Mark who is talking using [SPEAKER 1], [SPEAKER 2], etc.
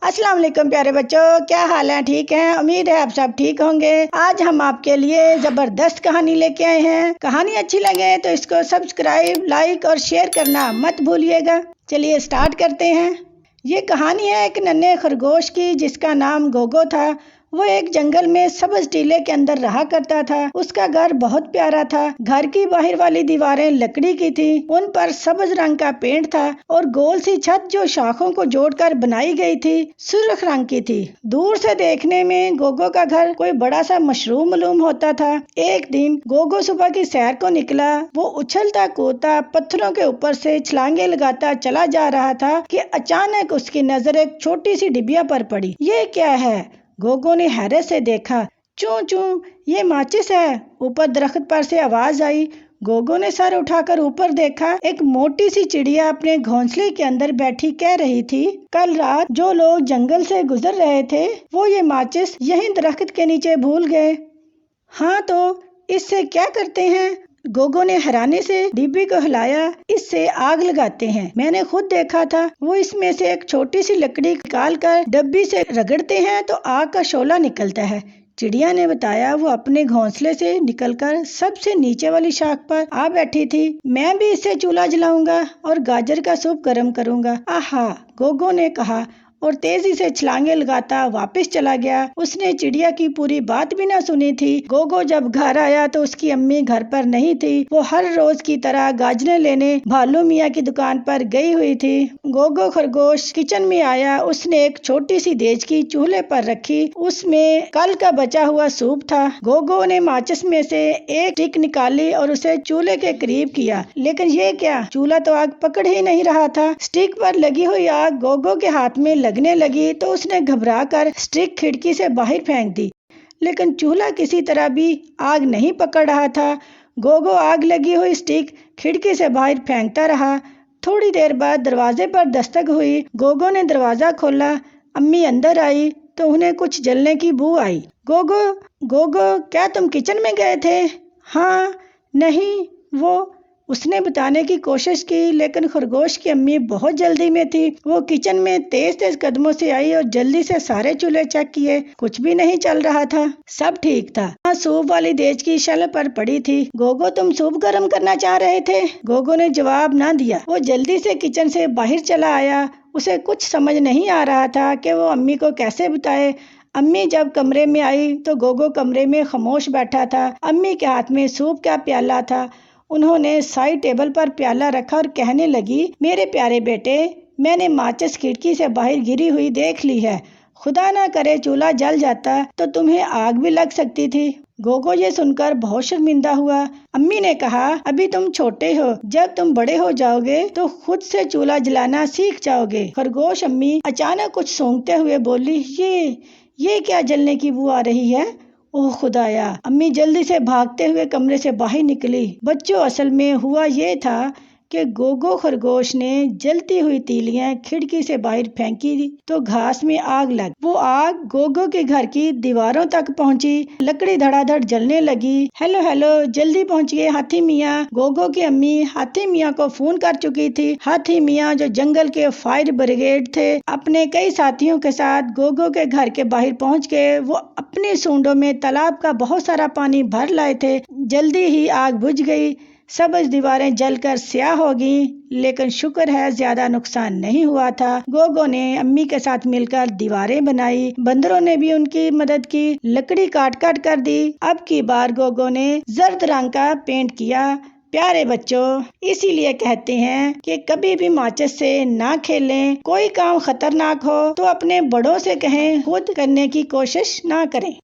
[SPEAKER 1] अस्सलाम वालेकुम प्यारे बच्चों, क्या हाल है? ठीक हैं? उम्मीद है आप सब ठीक होंगे। आज हम आपके लिए जबरदस्त कहानी लेके आए हैं। कहानी अच्छी लगे तो इसको सब्सक्राइब, लाइक और शेयर करना मत भूलिएगा। चलिए स्टार्ट करते हैं। ये कहानी है एक नन्हे खरगोश की जिसका नाम गोगो था। वो एक जंगल में सब्ज टीले के अंदर रहा करता था। उसका घर बहुत प्यारा था। घर की बाहर वाली दीवारें लकड़ी की थी, उन पर सब्ज रंग का पेंट था और गोल सी छत जो शाखों को जोड़कर बनाई गई थी सुर्ख रंग की थी। दूर से देखने में गोगो का घर कोई बड़ा सा मशरूम मालूम होता था। एक दिन गोगो सुबह की सैर को निकला। वो उछलता कूदता पत्थरों के ऊपर से छलांगे लगाता चला जा रहा था कि अचानक उसकी नजर एक छोटी सी डिबिया पर पड़ी। ये क्या है? गोगो ने हैरत से देखा। चूं चूं, ये माचिस है। ऊपर दरख्त पर से आवाज आई। गोगो ने सर उठाकर ऊपर देखा। एक मोटी सी चिड़िया अपने घोंसले के अंदर बैठी कह रही थी, कल रात जो लोग जंगल से गुजर रहे थे वो ये माचिस यहीं दरख्त के नीचे भूल गए। हाँ तो इससे क्या करते हैं? गोगो ने हैरानी से डिब्बी को हिलाया। इससे आग लगाते हैं, मैंने खुद देखा था। वो इसमें से एक छोटी सी लकड़ी निकाल कर डब्बी से रगड़ते हैं तो आग का शोला निकलता है। चिड़िया ने बताया। वो अपने घोंसले से निकलकर सबसे नीचे वाली शाख पर आ बैठी थी। मैं भी इससे चूल्हा जलाऊंगा और गाजर का सूप गर्म करूंगा। आहा, गोगो ने कहा और तेजी से छलांगे लगाता वापस चला गया। उसने चिड़िया की पूरी बात भी न सुनी थी। गोगो जब घर आया तो उसकी अम्मी घर पर नहीं थी। वो हर रोज की तरह गाजरें लेने भालू मियाँ की दुकान पर गई हुई थी। गोगो खरगोश किचन में आया। उसने एक छोटी सी देचकी चूल्हे पर रखी। उसमें कल का बचा हुआ सूप था। गोगो ने माचिस में से एक स्टिक निकाली और उसे चूल्हे के करीब किया, लेकिन ये क्या, चूल्हा तो आग पकड़ ही नहीं रहा था। स्टिक पर लगी हुई आग गोगो के हाथ में लगने लगी तो उसने घबरा कर स्टिक खिड़की से बाहर फेंक दी, लेकिन चूल्हा किसी तरह भी आग नहीं पकड़ रहा था। गोगो आग लगी हुई स्टिक खिड़की से बाहर फेंकता रहा। थोड़ी देर बाद दरवाजे पर दस्तक हुई। गोगो ने दरवाजा खोला। अम्मी अंदर आई तो उन्हें कुछ जलने की बू आई। गोगो गोगो, क्या तुम किचन में गए थे? हाँ, नहीं, वो उसने बताने की कोशिश की, लेकिन खरगोश की अम्मी बहुत जल्दी में थी। वो किचन में तेज तेज कदमों से आई और जल्दी से सारे चूल्हे चेक किए। कुछ भी नहीं चल रहा था, सब ठीक था। हाँ, सूप वाली देच की शल पर पड़ी थी। गोगो, तुम सूप गर्म करना चाह रहे थे? गोगो ने जवाब ना दिया। वो जल्दी से किचन से बाहर चला आया। उसे कुछ समझ नहीं आ रहा था कि वो अम्मी को कैसे बताए। अम्मी जब कमरे में आई तो गोगो कमरे में खामोश बैठा था। अम्मी के हाथ में सूप का प्याला था। उन्होंने साइड टेबल पर प्याला रखा और कहने लगी, मेरे प्यारे बेटे, मैंने माचिस खिड़की से बाहर गिरी हुई देख ली है। खुदा ना करे चूल्हा जल जाता तो तुम्हें आग भी लग सकती थी। गोगो ये सुनकर बहुत शर्मिंदा हुआ। अम्मी ने कहा, अभी तुम छोटे हो, जब तुम बड़े हो जाओगे तो खुद से चूल्हा जलाना सीख जाओगे। खरगोश अम्मी अचानक कुछ सूंघते हुए बोली, ये क्या जलने की बू आ रही है? ओह खुदाया! अम्मी जल्दी से भागते हुए कमरे से बाहर निकली। बच्चों, असल में हुआ ये था कि गोगो खरगोश ने जलती हुई तीलियां खिड़की से बाहर फेंकी तो घास में आग लग। वो आग गोगो के घर की दीवारों तक पहुंची। लकड़ी धड़ाधड़ जलने लगी। हेलो हेलो, जल्दी पहुंचिए हाथी मियाँ। गोगो की अम्मी हाथी मियाँ को फोन कर चुकी थी। हाथी मियाँ जो जंगल के फायर ब्रिगेड थे, अपने कई साथियों के साथ गोगो के घर के बाहर पहुँच गए। वो अपनी सूंडों में तालाब का बहुत सारा पानी भर लाए थे। जल्दी ही आग बुझ गई। सबज दीवारें जलकर स्याह हो गईं, लेकिन शुक्र है ज्यादा नुकसान नहीं हुआ था। गोगो ने अम्मी के साथ मिलकर दीवारें बनाई। बंदरों ने भी उनकी मदद की, लकड़ी काट काट कर दी। अब की बार गोगो ने जर्द रंग का पेंट किया। प्यारे बच्चों, इसीलिए कहते हैं कि कभी भी माचिस से ना खेलें। कोई काम खतरनाक हो तो अपने बड़ों से कहें, खुद करने की कोशिश ना करें।